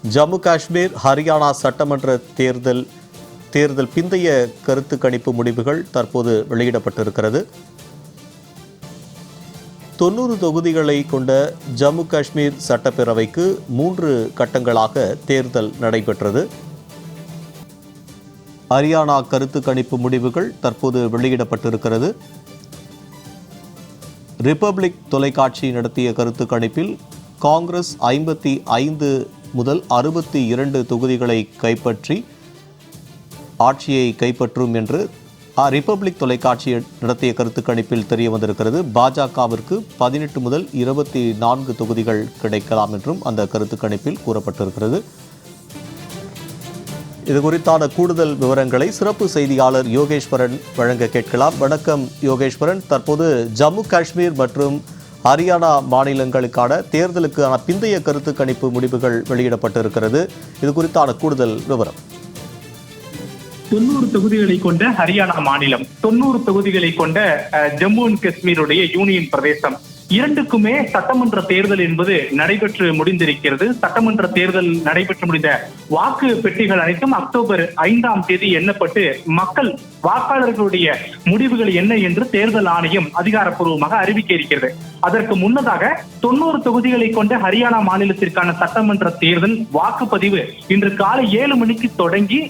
ஜம்மு காஷ்மீர் ஹரியானா சட்டமன்ற தேர்தல் பிந்தைய கருத்து கணிப்பு முடிவுகள் தற்போது வெளியிடப்பட்டிருக்கிறது. 90 தொகுதிகளை கொண்ட ஜம்மு காஷ்மீர் சட்டப்பேரவைக்கு 3 கட்டங்களாக தேர்தல் நடைபெற்றது. ஹரியானா கருத்து கணிப்பு முடிவுகள் தற்போது வெளியிடப்பட்டிருக்கிறது. ரிபப்ளிக் தொலைக்காட்சி நடத்திய கருத்து கணிப்பில் காங்கிரஸ் 55 முதல் 62 தொகுதிகளை கைப்பற்றி ஆட்சியை கைப்பற்றும் என்று ரிபப்ளிக் தொலைக்காட்சி நடத்திய கருத்து கணிப்பில் தெரிய வந்திருக்கிறது. பாஜகவிற்கு 18 முதல் 24 தொகுதிகள் கிடைக்கலாம் என்றும் அந்த கருத்து கணிப்பில் கூறப்பட்டிருக்கிறது. இது குறித்தான கூடுதல் விவரங்களை சிறப்பு செய்தியாளர் யோகேஸ்வரன் வழங்க கேட்கலாம். வணக்கம் யோகேஸ்வரன். தற்போது ஜம்மு காஷ்மீர் மற்றும் ஹரியானா மாநிலங்களுக்கான தேர்தலுக்கான பிந்தைய கருத்து கணிப்பு முடிவுகள் வெளியிடப்பட்டிருக்கிறது. இது குறித்தான கூடுதல் விவரம். 90 தொகுதிகளை கொண்ட ஹரியானா மாநிலம், 90 தொகுதிகளை கொண்ட ஜம்மு அண்ட் காஷ்மீருடைய யூனியன் பிரதேசம், இரண்டுக்குமே சட்டமன்ற தேர்தல் என்பது நடைபெற்று முடிந்திருக்கிறது. சட்டமன்ற தேர்தல் நடைபெற்று முடிந்த வாக்கு பெட்டிகள் அனைத்தும் அக்டோபர் 5ஆம் தேதி எண்ணப்பட்டு மக்கள் வாக்காளர்களுடைய முடிவுகள் என்ன என்று தேர்தல் ஆணையம் அதிகாரப்பூர்வமாக அறிவிக்க இருக்கிறது. அதற்கு முன்னதாக 90 தொகுதிகளை கொண்ட ஹரியானா மாநிலத்திற்கான சட்டமன்ற தேர்தல் வாக்குப்பதிவு இன்று காலை 7 மணிக்கு தொடங்கி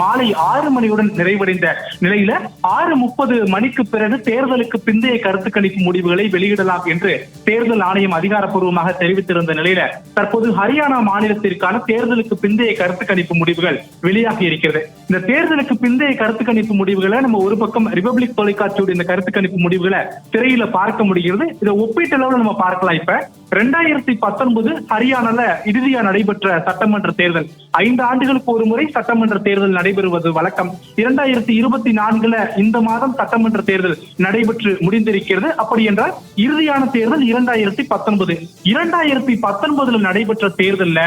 மாலை 6 மணியுடன் நிறைவடைந்த நிலையில 6:30 மணிக்கு பிறகு தேர்தலுக்கு பிந்தைய கருத்து கணிப்பு முடிவுகளை வெளியிடலாம் என்று தேர்தல் ஆணையம் அதிகாரப்பூர்வமாக தெரிவித்திருந்த நிலையில தற்போது ஹரியானா மாநிலத்திற்கான தேர்தலுக்கு பிந்தைய கருத்து கணிப்பு முடிவுகள் வெளியாகி இருக்கிறது. இந்த தேர்தலுக்கு பிந்தைய கருத்து கணிப்பு முடிவுகளை நம்ம ஒரு பக்கம் ரிபப்ளிக் தொலைக்காட்சியோட இந்த கருத்து கணிப்பு முடிவுகளை திரையில பார்க்க முடிகிறது. இதை ஒப்பீட்டளவில் நம்ம பார்க்கலாம். இப்ப 2019 ஹரியானால இறுதியா நடைபெற்ற சட்டமன்ற தேர்தல், 5 ஆண்டுகளுக்கு ஒரு முறை சட்டமன்ற தேர்தல் நடைபெறுவது வழக்கம். 2024 இந்த மாதம் சட்டமன்ற தேர்தல் நடைபெற்று முடிந்திருக்கிறது. அப்படி என்றால் இறுதியான தேர்தல் 2019. 2019 நடைபெற்ற தேர்தல்ல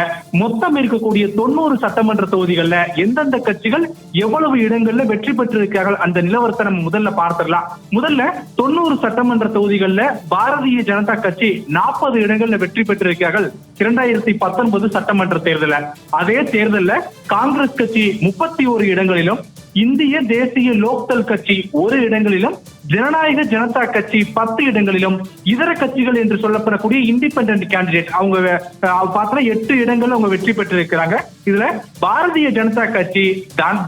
மொத்தம் இருக்கக்கூடிய 90 சட்டமன்ற தொகுதிகள்ல எந்தெந்த கட்சிகள் எவ்வளவு இடங்கள்ல வெற்றி பெற்றிருக்கிறார்கள் அந்த நிலவரத்தை நம்ம முதல்ல பார்த்துடலாம். முதல்ல 90 சட்டமன்ற தொகுதிகள்ல பாரதிய ஜனதா கட்சி 40 இடங்கள்ல வெற்றி பெற்றிருக்கிறார்கள் 2019 சட்டமன்ற தேர்தல. அதே தேர்தல்ல காங்கிரஸ் கட்சி 31 இடங்களிலும், இந்திய தேசிய லோக்தள் கட்சி 1 இடங்களிலும், ஜனநாயக ஜனதா கட்சி 10 இடங்களிலும், இதர கட்சிகள் என்று சொல்லப்படக்கூடிய இண்டிபெண்டன்ட் கேண்டிடேட் அவங்க பார்த்தா 8 இடங்கள் அவங்க வெற்றி பெற்றிருக்கிறாங்க. இதுல பாரதிய ஜனதா கட்சி,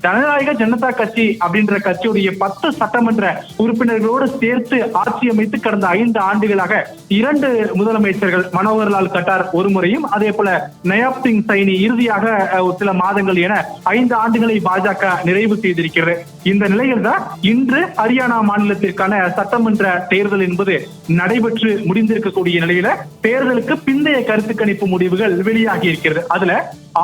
ஜனநாயக ஜனதா கட்சி அப்படின்ற கட்சியுடைய 10 சட்டமன்ற உறுப்பினர்களோடு சேர்த்து ஆட்சி அமைத்து கடந்த 5 ஆண்டுகளாக 2 முதலமைச்சர்கள், மனோகர்லால் கட்டார் ஒரு முறையும், அதே போல நயாப் சிங் சைனி இறுதியாக சில மாதங்கள் என 5 ஆண்டுகளை பாஜக நிறைவு செய்திருக்கிறது. இந்த நிலையில் தான் இன்று ஹரியானா மாநிலத்திற்கான சட்டமன்ற தேர்தல் என்பது நடைபெற்று முடிந்திருக்கக்கூடிய நிலையில தேர்தலுக்கு பிந்தைய கருத்து கணிப்பு முடிவுகள் வெளியாகி இருக்கிறது. அதுல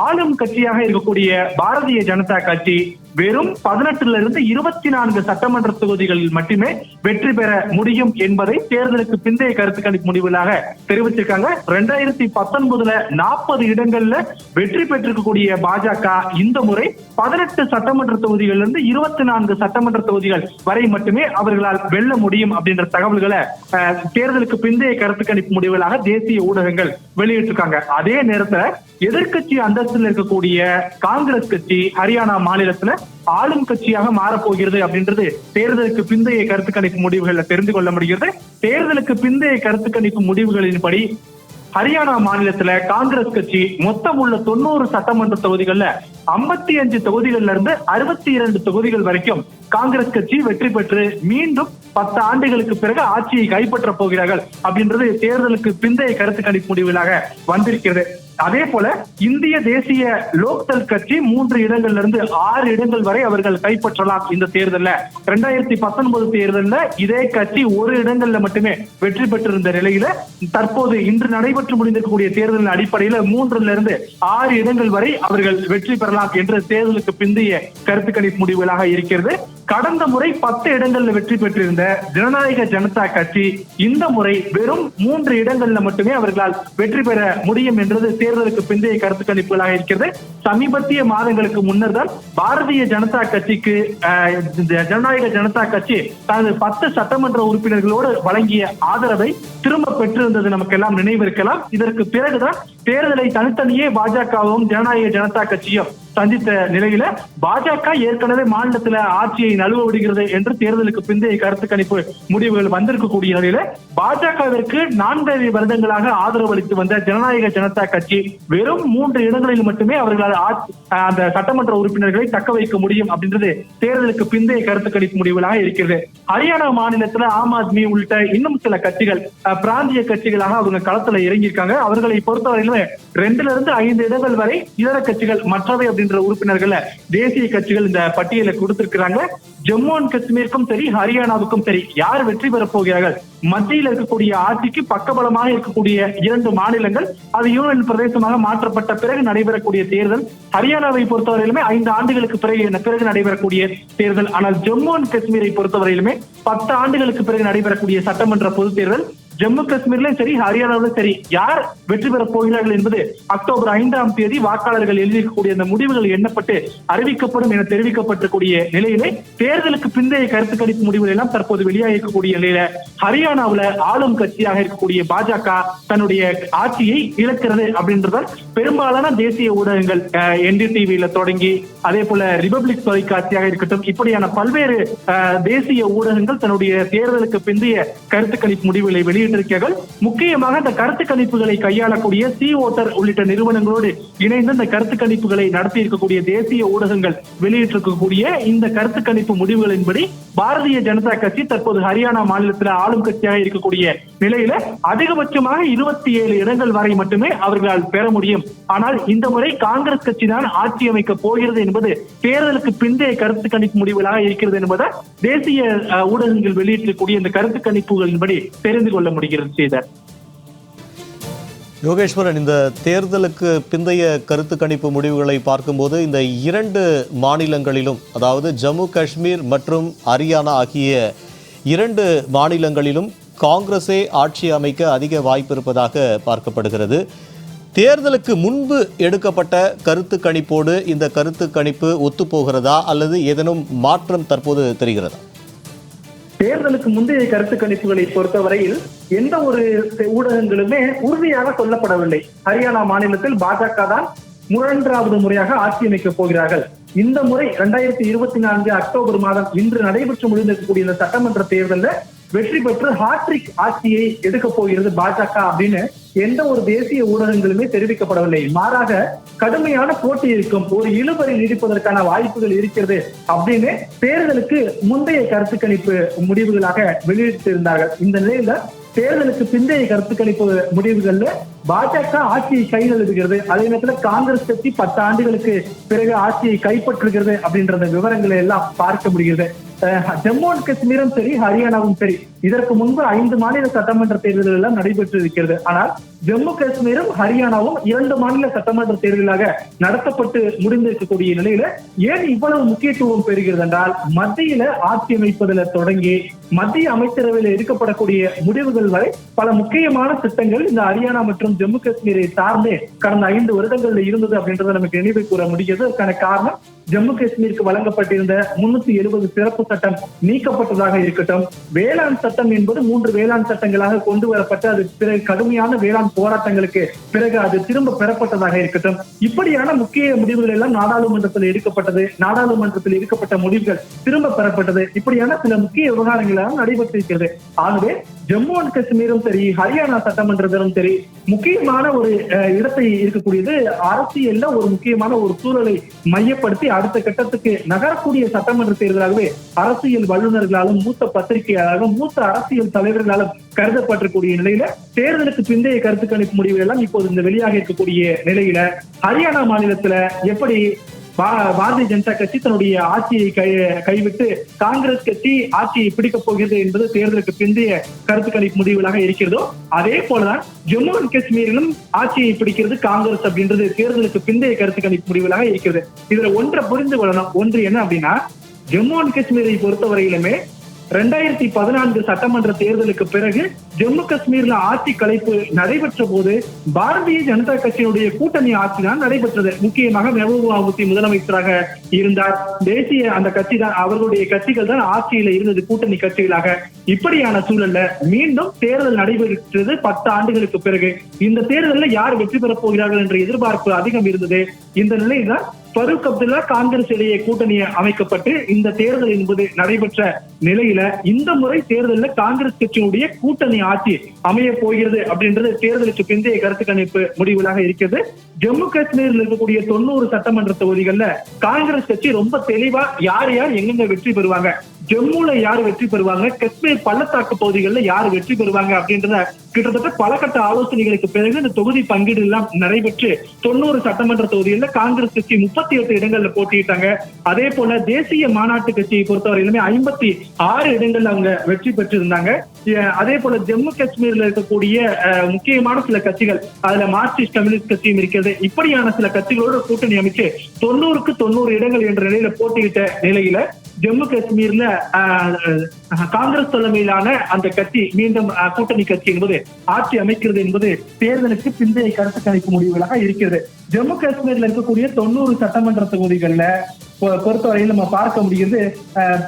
ஆளும் கட்சியாக இருக்கக்கூடிய பாரதிய ஜனதா கட்சி வெறும் 18 24 சட்டமன்ற தொகுதிகளில் மட்டுமே வெற்றி பெற முடியும் என்பதை தேர்தலுக்கு பிந்தைய கருத்து கணிப்பு முடிவுகளாக தெரிவிச்சிருக்காங்க. 2019 40 இடங்கள்ல வெற்றி பெற்றிருக்கக்கூடிய பாஜக இந்த முறை 18 சட்டமன்ற தொகுதிகளிலிருந்து 24 சட்டமன்ற தொகுதிகள் வரை மட்டுமே அவர்களால் வெல்ல முடியும் அப்படின்ற தகவல்களை தேர்தலுக்கு பிந்தைய கருத்து கணிப்பு முடிவுகளாக தேசிய ஊடகங்கள் வெளியிட்டிருக்காங்க. அதே நேரத்துல எதிர்கட்சி அந்தஸ்தில் இருக்கக்கூடிய காங்கிரஸ் கட்சி ஹரியானா மாநிலத்துல ஆளும் கட்சியாக மாறப்போகிறது அப்படின்றது தேர்தலுக்கு பிந்தைய கருத்து கணிப்பு முடிவுகளை தெரிந்து கொள்ள முடிகிறது. தேர்தலுக்கு பிந்தைய கருத்து கணிப்பு முடிவுகளின்படி ஹரியானா மாநிலத்துல காங்கிரஸ் கட்சி மொத்தம் உள்ள 90 சட்டமன்ற தொகுதிகள்ல 55 தொகுதிகள்ல இருந்து 62 தொகுதிகள் வரைக்கும் காங்கிரஸ் கட்சி வெற்றி பெற்று மீண்டும் 10 ஆண்டுகளுக்கு பிறகு ஆட்சியை கைப்பற்ற போகிறார்கள் அப்படின்றது தேர்தலுக்கு பிந்தைய கருத்து கணிப்பு முடிவுகளாக வந்திருக்கிறது. அதே போல இந்திய தேசிய லோக்தள் கட்சி 3 இடங்கள்ல இருந்து 6 இடங்கள் வரை அவர்கள் கைப்பற்றலாம். இந்த தேர்தல்ல 2019 தேர்தல்ல இதே கட்சி 1 இடங்கள்ல மட்டுமே வெற்றி பெற்றிருந்த நிலையில தற்போது இன்று நடைபெற்று முடிந்திருக்கக்கூடிய தேர்தலின் அடிப்படையில 3 இருந்து 6 இடங்கள் வரை அவர்கள் வெற்றி பெறலாம் என்று தேர்தலுக்கு பிந்தைய கருத்து கணிப்பு முடிவுகளாக இருக்கிறது. கடந்த முறை 10 இடங்கள்ல வெற்றி பெற்றிருந்த ஜனநாயக ஜனதா கட்சி இந்த முறை வெறும் 3 இடங்கள்ல மட்டுமே அவர்களால் வெற்றி பெற முடியும் என்றது தேர்தலுக்கு பிந்தைய கருத்து கணிப்புகளாக இருக்கிறது. சமீபத்திய மாதங்களுக்கு முன்னர் தான் பாரதிய ஜனதா கட்சிக்கு ஜனநாயக ஜனதா கட்சி தனது 10 சட்டமன்ற உறுப்பினர்களோடு வழங்கிய ஆதரவை திரும்ப பெற்றிருந்தது நமக்கெல்லாம் நினைவிருக்கலாம். இதற்கு பிறகுதான் தேர்தலை தனித்தனியே பாஜகவும் ஜனநாயக ஜனதா கட்சியும் சந்தித்த நிலையில பாஜக ஏற்கனவே மாநிலத்துல ஆட்சியை நழுவ விடுகிறது என்று தேர்தலுக்கு பிந்தைய கருத்து கணிப்பு முடிவுகள் வந்திருக்கக்கூடிய நிலையில பாஜகவிற்கு 4 வருடங்களாக ஆதரவு அளித்து வந்த ஜனநாயக ஜனதா கட்சி வெறும் 3 இடங்களில் மட்டுமே அவர்களால் அந்த சட்டமன்ற உறுப்பினர்களை தக்க வைக்க முடியும் அப்படின்றது தேர்தலுக்கு பிந்தைய கருத்து கணிப்பு முடிவுகளாக இருக்கிறது. ஹரியானா மாநிலத்துல ஆம் ஆத்மி உள்ளிட்ட இன்னும் சில கட்சிகள் பிராந்திய கட்சிகளாக அவங்க களத்துல இறங்கியிருக்காங்க. அவர்களை பொறுத்தவரையிலுமே 2 to 5 இடங்கள் வரை இதர கட்சிகள் மற்றவை அப்படின்ற உறுப்பினர்கள் தேசிய கட்சிகள் இந்த பட்டியலை கொடுத்திருக்கிறாங்க. ஜம்மு அண்ட் காஷ்மீருக்கும் சரி ஹரியானாவுக்கும் சரி யார் வெற்றி பெறப் போகிறார்கள்? மத்தியில் இருக்கக்கூடிய ஆட்சிக்கு பக்கபலமாக இருக்கக்கூடிய 2 மாநிலங்கள் அது யூனியன் பிரதேசமாக மாற்றப்பட்ட பிறகு நடைபெறக்கூடிய தேர்தல். ஹரியானாவை பொறுத்தவரையிலுமே 5 ஆண்டுகளுக்கு பிறகு நடைபெறக்கூடிய தேர்தல். ஆனால் ஜம்மு அண்ட் காஷ்மீரை பொறுத்தவரையிலுமே 10 ஆண்டுகளுக்கு பிறகு நடைபெறக்கூடிய சட்டமன்ற பொது தேர்தல். ஜம்மு காஷ்மீர்லயும் சரி ஹரியானாவிலும் சரி யார் வெற்றி பெறப் போகிறார்கள் என்பது அக்டோபர் 5ஆம் தேதி வாக்காளர்கள் எழுதியிருக்கக்கூடிய அந்த முடிவுகள் எண்ணப்பட்டு அறிவிக்கப்படும் என தெரிவிக்கப்பட்டிருக்கூடிய நிலையிலே தேர்தலுக்கு பிந்தைய கருத்து கணிப்பு முடிவுகள் எல்லாம் தற்போது வெளியாக இருக்கக்கூடிய நிலையில ஹரியானாவுல ஆளும் கட்சியாக இருக்கக்கூடிய பாஜக தன்னுடைய ஆட்சியை இழக்கிறது அப்படின்றதால் பெரும்பாலான தேசிய ஊடகங்கள் NDTVல தொடங்கி அதே போல ரிபப்ளிக் தொலைக்காட்சியாக இருக்கட்டும் இப்படியான பல்வேறு தேசிய ஊடகங்கள் தன்னுடைய தேர்தலுக்கு பிந்தைய கருத்து கணிப்பு முடிவுகளை வெளியிட்டிருக்கிறார்கள். முக்கியமாக இந்த கருத்து கணிப்புகளை கையாளக்கூடிய சி ஓட்டர் உள்ளிட்ட நிறுவனங்களோடு இணைந்து இந்த கருத்து கணிப்புகளை நடத்தி இருக்கக்கூடிய தேசிய ஊடகங்கள் வெளியிட்டிருக்கக்கூடிய இந்த கருத்து கணிப்பு முடிவுகளின்படி பாரதிய ஜனதா கட்சி தற்போது ஹரியானா மாநிலத்தில் ஆளும் கட்சியாக இருக்கக்கூடிய நிலையில அதிகபட்சமாக 27 இடங்கள் வரை மட்டுமே அவர்களால் பெற முடியும். ஆனால் இந்த முறை காங்கிரஸ் கட்சி தான் ஆட்சி அமைக்க போகிறது என்பது தேர்தலுக்கு பிந்தைய கருத்து கணிப்பு முடிவுகளாக இருக்கிறது என்பதை தேசிய ஊடகங்கள் வெளியிட்டிருக்கக்கூடிய இந்த கருத்து கணிப்புகளின்படி தெரிந்து கொள்ள முடிகிறது. செய்தார் யோகேஸ்வரன், இந்த தேர்தலுக்கு பிந்தைய கருத்து கணிப்பு முடிவுகளை பார்க்கும்போது இந்த 2 மாநிலங்களிலும், அதாவது ஜம்மு காஷ்மீர் மற்றும் ஹரியானா ஆகிய 2 மாநிலங்களிலும் காங்கிரஸே ஆட்சி அமைக்க அதிக வாய்ப்பு இருப்பதாக பார்க்கப்படுகிறது. தேர்தலுக்கு முன்பு எடுக்கப்பட்ட கருத்து கணிப்போடு இந்த கருத்து கணிப்பு ஒத்துப்போகிறதா அல்லது ஏதேனும் மாற்றம் தற்போது தெரிகிறதா? தேர்தலுக்கு முந்தைய கருத்து கணிப்புகளை பொறுத்தவரையில் எந்த ஒரு ஊடகங்களுமே உறுதியாக சொல்லப்படவில்லை. ஹரியானா மாநிலத்தில் பாஜக தான் 3வது முறையாக ஆட்சி அமைக்கப் போகிறார்கள். இந்த முறை 2024 அக்டோபர் மாதம் இன்று நடைபெற்று முடிந்திருக்கக்கூடிய இந்த சட்டமன்ற தேர்தலில் வெற்றி பெற்று ஹாட்ரிக் ஆட்சியை எடுக்க போகிறது பாஜக அப்படின்னு எந்த ஒரு தேசிய ஊடகங்களுமே தெரிவிக்கப்படவில்லை. மாறாக கடுமையான போட்டி இருக்கும், ஒரு இழுபறி நீடிப்பதற்கான வாய்ப்புகள் இருக்கிறது அப்படின்னு தேர்தலுக்கு முந்தைய கருத்து கணிப்பு முடிவுகளாக வெளியிட்டிருந்தார்கள். இந்த நிலையில தேர்தலுக்கு பிந்தைய கருத்து கணிப்பு முடிவுகள்ல பாஜக ஆட்சியை கைநழுவுகிறது. அதே நேரத்தில் காங்கிரஸ் கட்சி 10 ஆண்டுகளுக்கு பிறகு ஆட்சியை கைப்பற்றுகிறது அப்படின்ற விவரங்களை எல்லாம் பார்க்க முடிகிறது. ஜம்மு அண்ட் காஷ்மீரும் சரி ஹரியானாவும் சரி இதற்கு முன்பு 5 மாநில சட்டமன்ற தேர்தல்கள் எல்லாம் நடைபெற்று இருக்கிறது. ஆனால் ஜம்மு காஷ்மீரும் ஹரியானாவும் 2 மாநில சட்டமன்ற தேர்தலாக நடத்தப்பட்டு முடிந்திருக்கக்கூடிய நிலையில ஏன் இவ்வளவு முக்கியத்துவம் பெறுகிறது என்றால் மத்தியில ஆட்சி அமைப்பதில் தொடங்கி மத்திய அமைச்சரவையில் எடுக்கப்படக்கூடிய முடிவுகள் வரை பல முக்கியமான திட்டங்கள் இந்த ஹரியானா மற்றும் ஜம்மு காஷ்மீரை சார்ந்து கடந்த 5 வருடங்கள்ல இருந்தது அப்படின்றத நமக்கு நினைவு கூற முடிகிறது. அதற்கான காரணம் ஜம்மு காஷ்மீருக்கு வழங்கப்பட்டிருந்த 370 சிறப்பு சட்டம் நீக்கப்பட்டதாக இருக்கட்டும், வேளாண் சட்டம் என்பது 3 வேளாண் சட்டங்களாக கொண்டு வரப்பட்டு அது பிறகு கடுமையான வேளாண் போராட்டங்களுக்கு பிறகு அது திரும்ப பெறப்பட்டதாக இருக்கட்டும், இப்படியான முக்கிய முடிவுகள் எல்லாம் நாடாளுமன்றத்தில் எடுக்கப்பட்டது. நாடாளுமன்றத்தில் எடுக்கப்பட்ட முடிவுகள் திரும்ப பெறப்பட்டது. இப்படியான சில முக்கிய விவகாரங்களாக நடைபெற்றிருக்கிறது. ஆகவே ஜம்மு அண்ட் காஷ்மீரும் சரி ஹரியானா சட்டமன்றத்திலும் சரி முக்கியமான ஒரு இடத்தை இருக்கக்கூடியது. அரசியல்ல ஒரு முக்கியமான ஒரு சூழலை மையப்படுத்தி அடுத்த கட்டத்துக்கு நகரக்கூடிய சட்டமன்ற தேர்தலாகவே அரசியல் வல்லுநர்களாலும் மூத்த பத்திரிகையாளர்களும் மூத்த அரசியல் தலைவர்களாலும் கருதப்பட்டிருக்கூடிய நிலையில தேர்தலுக்கு பிந்தைய கருத்து கணிப்பு முடிவுகள் எல்லாம் இப்போது இந்த வெளியாக இருக்கக்கூடிய நிலையில ஹரியானா மாநிலத்துல எப்படி பாரதிய ஜனதா கட்சி தன்னுடைய ஆட்சியை கைவிட்டு காங்கிரஸ் கட்சி ஆட்சியை பிடிக்கப் போகிறது என்பது தேர்தலுக்கு பிந்தைய கருத்து கணிப்பு முடிவுகளாக இருக்கிறதோ அதே போலதான் ஜம்மு அண்ட் காஷ்மீரிலும் ஆட்சியை பிடிக்கிறது காங்கிரஸ் அப்படின்றது தேர்தலுக்கு பிந்தைய கருத்து கணிப்பு முடிவுகளாக இருக்கிறது. இதுல ஒன்றை புரிந்து கொள்ளணும். ஒன்று என்ன அப்படின்னா, ஜம்மு அண்ட் காஷ்மீரை பொறுத்தவரையிலுமே 2014 சட்டமன்ற தேர்தலுக்கு பிறகு ஜம்மு காஷ்மீர்ல ஆட்சி கலைப்பு நடைபெற்ற போது பாரதிய ஜனதா கட்சியினுடைய கூட்டணி ஆட்சி தான் நடைபெற்றது. முக்கியமாக மெஹபூபா முஃப்தி முதலமைச்சராக இருந்தார். தேசிய அந்த கட்சி தான், அவர்களுடைய கட்சிகள் தான் ஆட்சியில இருந்தது, கூட்டணி கட்சிகளாக. இப்படியான சூழல்ல மீண்டும் தேர்தல் நடைபெற்றது 10 ஆண்டுகளுக்கு பிறகு. இந்த தேர்தலில் யார் வெற்றி பெறப் போகிறார்கள் என்ற எதிர்பார்ப்பு அதிகம் இருந்தது. இந்த நிலையில்தான் ஃபரூக் அப்துல்லா காங்கிரஸ் இடையே கூட்டணி அமைக்கப்பட்டு இந்த தேர்தல் என்பது நடைபெற்ற நிலையில இந்த முறை தேர்தலில் காங்கிரஸ் கட்சியினுடைய கூட்டணி ஆட்சி அமைய போகிறது அப்படின்றது தேர்தலுக்கு பிந்தைய கருத்து கணிப்பு முடிவுகளாக இருக்கிறது. ஜம்மு காஷ்மீரில் இருக்கக்கூடிய 90 சட்டமன்ற தொகுதிகள்ல காங்கிரஸ் கட்சி ரொம்ப தெளிவா யார் யார் எங்கெங்க வெற்றி பெறுவாங்க, ஜம்முல யார் வெற்றி பெறுவாங்க, காஷ்மீர் பள்ளத்தாக்கு பகுதிகளில் யார் வெற்றி பெறுவாங்க அப்படின்றத கிட்டத்தட்ட பல கட்ட ஆலோசனைகளுக்கு பிறகு இந்த தொகுதி பங்கீடு எல்லாம் நடைபெற்று 90 சட்டமன்ற தொகுதிகளில் காங்கிரஸ் கட்சி 38 இடங்கள்ல போட்டியிட்டாங்க. அதே போல தேசிய மாநாட்டு கட்சியை பொறுத்தவரையிலுமே 56 இடங்கள்ல அவங்க வெற்றி பெற்றிருந்தாங்க. அதே போல ஜம்மு காஷ்மீர்ல இருக்கக்கூடிய முக்கியமான சில கட்சிகள், அதுல மார்க்சிஸ்ட் கம்யூனிஸ்ட் கட்சியும் இருக்கிறது. இப்படியான சில கட்சிகளோடு கூட்டணி அமைச்சு 90க்கு 90 இடங்கள் என்ற நிலையில போட்டியிட்ட நிலையில ஜம்மு காஷ்மீர்ல காங்கிரஸ் தலைமையிலான அந்த கட்சி மீண்டும் கூட்டணி கட்சி என்பது ஆட்சி அமைக்கிறது என்பது தேர்தலுக்கு பிந்தைய கருத்து கணிப்பு முடிவுகளாக இருக்கிறது. ஜம்மு காஷ்மீர்ல இருக்கக்கூடிய 90 சட்டமன்ற தொகுதிகள்ல பொறுத்தவரையில் நம்ம பார்க்க முடியுது,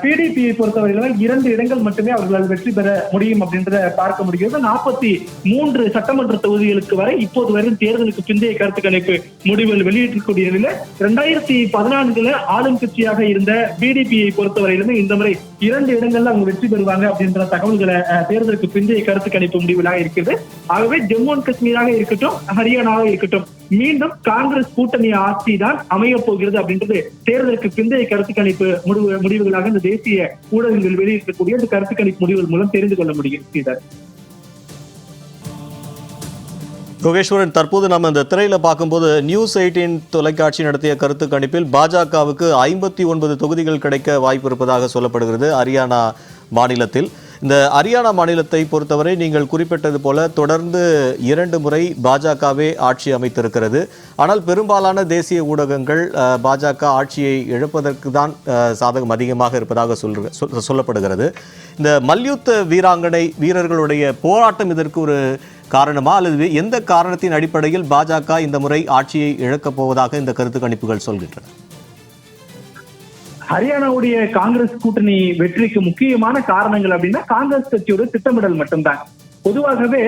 பிடிபியை பொறுத்தவரையில 2 இடங்கள் மட்டுமே அவர்களால் வெற்றி பெற முடியும் அப்படின்றத பார்க்க முடிகிறது. 43 சட்டமன்ற தொகுதிகளுக்கு வரை இப்போது வரை தேர்தலுக்கு பிந்தைய கருத்து கணிப்பு முடிவுகள் வெளியிட்டிருக்கூடிய நிலையில 2014 ஆளும் கட்சியாக இருந்த பிடிபியை பொறுத்தவரையிலுமே இந்த முறை 2 இடங்கள்ல அவங்க வெற்றி பெறுவாங்க அப்படின்ற தகவல்களை தேர்தலுக்கு பிந்தைய கருத்து கணிப்பு முடிவுகளாக இருக்கிறது. ஆகவே ஜம்மு அண்ட் காஷ்மீராக இருக்கட்டும், ஹரியானாவாக இருக்கட்டும், மீண்டும் காங்கிரஸ் கூட்டணி ஆட்சி தான் அமைய போகிறது அப்படின்றது தேர்தலுக்கு பிந்தைய கருத்து கணிப்பு முடிவுகளாக இந்த தேசிய ஊடகங்கள் வெளியிடக்கூடிய இந்த கருத்து கணிப்பு முடிவுகள் மூலம் தெரிந்து கொள்ள முடியும். யோகேஸ்வரன், தற்போது நம்ம இந்த திரையில பார்க்கும்போது நியூஸ் 18 தொலைக்காட்சி நடத்திய கருத்து கணிப்பில் பாஜகவுக்கு 59 தொகுதிகள் கிடைக்க வாய்ப்பு இருப்பதாக சொல்லப்படுகிறது ஹரியானா மாநிலத்தில். இந்த ஹரியானா மாநிலத்தை பொறுத்தவரை நீங்கள் குறிப்பிட்டது போல தொடர்ந்து 2 முறை பாஜகவே ஆட்சி அமைத்திருக்கிறது. ஆனால் பெரும்பாலான தேசிய ஊடகங்கள் பாஜக ஆட்சியை இழப்பதற்கு தான் சாதகம் அதிகமாக இருப்பதாக சொல்லப்படுகிறது. இந்த மல்யுத்த வீரர்களுடைய போராட்டம் இதற்கு ஒரு காரணமா, அல்லது எந்த காரணத்தின் அடிப்படையில் பாஜக இந்த முறை ஆட்சியை இழக்கப் போவதாக இந்த கருத்து கணிப்புகள் சொல்கின்றன? ஹரியானாவுடைய காங்கிரஸ் கூட்டணி வெற்றிக்கு முக்கியமான காரணங்கள் அப்படின்னா காங்கிரஸ் கட்சியோட திட்டமிடல் மட்டும்தான். பொதுவாகவே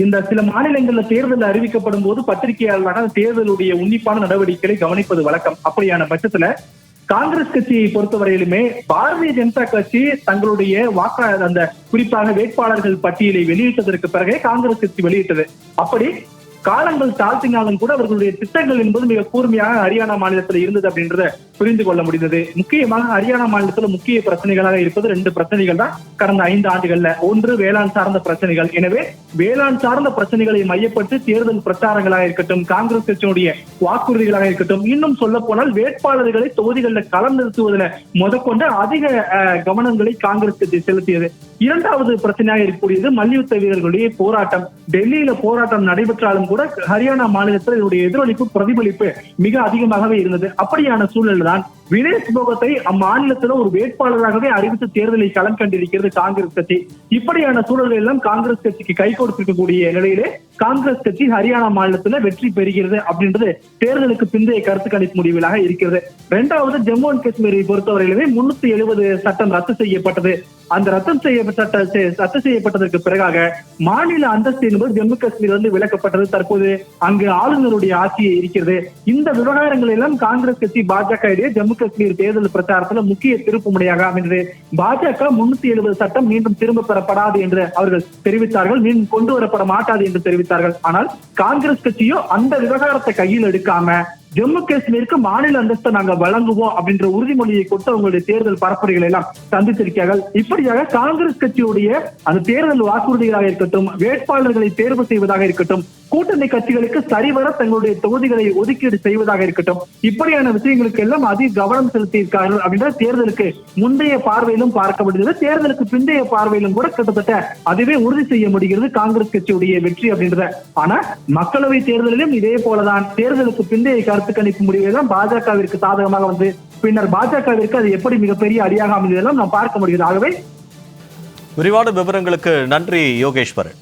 இந்த சில மாநிலங்கள்ல தேர்தல் அறிவிக்கப்படும் போது பத்திரிகையாளர்களாக தேர்தலுடைய உன்னிப்பான நடவடிக்கைகளை கவனிப்பது வழக்கம். அப்படியான பட்சத்துல காங்கிரஸ் கட்சியை பொறுத்தவரையிலுமே பாரதிய ஜனதா கட்சி தங்களுடைய அந்த குறிப்பாக வேட்பாளர்கள் பட்டியலை வெளியிட்டதற்கு பிறகே காங்கிரஸ் கட்சி வெளியிட்டது. அப்படி காலங்கள் தாழ்த்தினாலும் கூட அவர்களுடைய திட்டங்கள் என்பது மிக கூர்மையாக ஹரியானா மாநிலத்தில் இருந்தது அப்படின்றத புரிந்து கொள்ள முடிந்தது. முக்கியமாக ஹரியானா மாநிலத்தில் முக்கிய பிரச்சனைகளாக இருப்பது 2 பிரச்சனைகள் தான் கடந்த 5 ஆண்டுகள்ல. ஒன்று வேளாண் சார்ந்த பிரச்சனைகள். எனவே வேளாண் சார்ந்த பிரச்சனைகளை மையப்பட்டு தேர்தல் பிரச்சாரங்களாக இருக்கட்டும், காங்கிரஸ் கட்சியினுடைய வாக்குறுதிகளாக இருக்கட்டும், இன்னும் சொல்ல போனால் வேட்பாளர்களை தொகுதிகளில் களம் நிறுத்துவதில் முதற்கொண்டு அதிக கவனங்களை காங்கிரஸ் கட்சி செலுத்தியது. 2வது பிரச்சனையாக இருக்கக்கூடியது மல்யுத்த வீரர்களுடைய போராட்டம். டெல்லியில போராட்டம் நடைபெற்றாலும் கூட ஹரியானா மாநிலத்தில் இதனுடைய எதிரொலிப்பு பிரதிபலிப்பு மிக அதிகமாகவே இருந்தது. அப்படியான சூழல் தான் வினேஷ் போகத்தை அம்மாநிலத்தில் ஒரு வேட்பாளராகவே அறிவித்து தேர்தலை களம் கண்டிருக்கிறது காங்கிரஸ் கட்சி. இப்படியான சூழல்கள் எல்லாம் காங்கிரஸ் கட்சிக்கு கை கொடுத்திருக்கக்கூடிய நிலையிலே காங்கிரஸ் கட்சி ஹரியானா மாநிலத்தில் வெற்றி பெறுகிறது அப்படின்றது தேர்தலுக்கு பிந்தைய கருத்து கணிப்பு முடிவுகளாக இருக்கிறது. 2வது ஜம்மு அண்ட் காஷ்மீரை பொறுத்தவரையிலுமே 370 சட்டம் ரத்து செய்யப்பட்டது. அந்த ரத்து செய்யப்பட்டதற்கு பிறகாக மாநில அந்தஸ்து என்பது ஜம்மு காஷ்மீர் வந்து விலக்கப்பட்டது. தற்போது அங்கு ஆளுநருடைய ஆட்சி இருக்கிறது. இந்த விவகாரங்கள் எல்லாம் காங்கிரஸ் கட்சி பாஜக இடையே ஜம்மு காஷ்மீர் தேர்தல் பிரச்சாரத்தில் முக்கிய திருப்பு முனையாக அமைந்தது. பாஜக 370 சட்டம் மீண்டும் திரும்ப பெறப்படாது என்று அவர்கள் தெரிவித்தார்கள், மீண்டும் கொண்டு வரப்பட மாட்டாது என்று தெரிவித்தார்கள். ஆனால் காங்கிரஸ் கட்சியோ அந்த விவகாரத்தை கையில் எடுக்காம ஜம்மு காஷ்மீருக்கு மாநில அந்தஸ்தை நாங்க வழங்குவோம் அப்படின்ற உறுதிமொழியை கொடுத்து அவங்களுடைய தேர்தல் பரப்புரைகளை எல்லாம் சந்தித்திருக்கிறார்கள். இப்படியாக காங்கிரஸ் கட்சியுடைய அந்த தேர்தல் வாக்குறுதிகளாக இருக்கட்டும், வேட்பாளர்களை தேர்வு செய்வதாக இருக்கட்டும், கூட்டணி கட்சிகளுக்கு சரிவர தங்களுடைய தொகுதிகளை ஒதுக்கீடு செய்வதாக இருக்கட்டும், இப்படியான விஷயங்களுக்கு எல்லாம் அதிக கவனம் செலுத்தியிருக்கார்கள் அப்படின்ற தேர்தலுக்கு முந்தைய பார்வையிலும் பார்க்க முடிகிறது. தேர்தலுக்கு பிந்தைய பார்வையிலும் கூட கிட்டத்தட்ட அதுவே உறுதி செய்ய முடிகிறது காங்கிரஸ் கட்சியுடைய வெற்றி அப்படின்றத. ஆனா மக்களவை தேர்தலிலும் இதே போலதான் தேர்தலுக்கு பிந்தைய கருத்து கணிப்பு முடிவை தான் பாஜகவிற்கு சாதகமாக வந்து பின்னர் பாஜகவிற்கு அது எப்படி மிகப்பெரிய அடியாக அமைந்ததெல்லாம் நாம் பார்க்க முடிகிறது. ஆகவே விரிவான விவரங்களுக்கு நன்றி யோகேஸ்வரன்.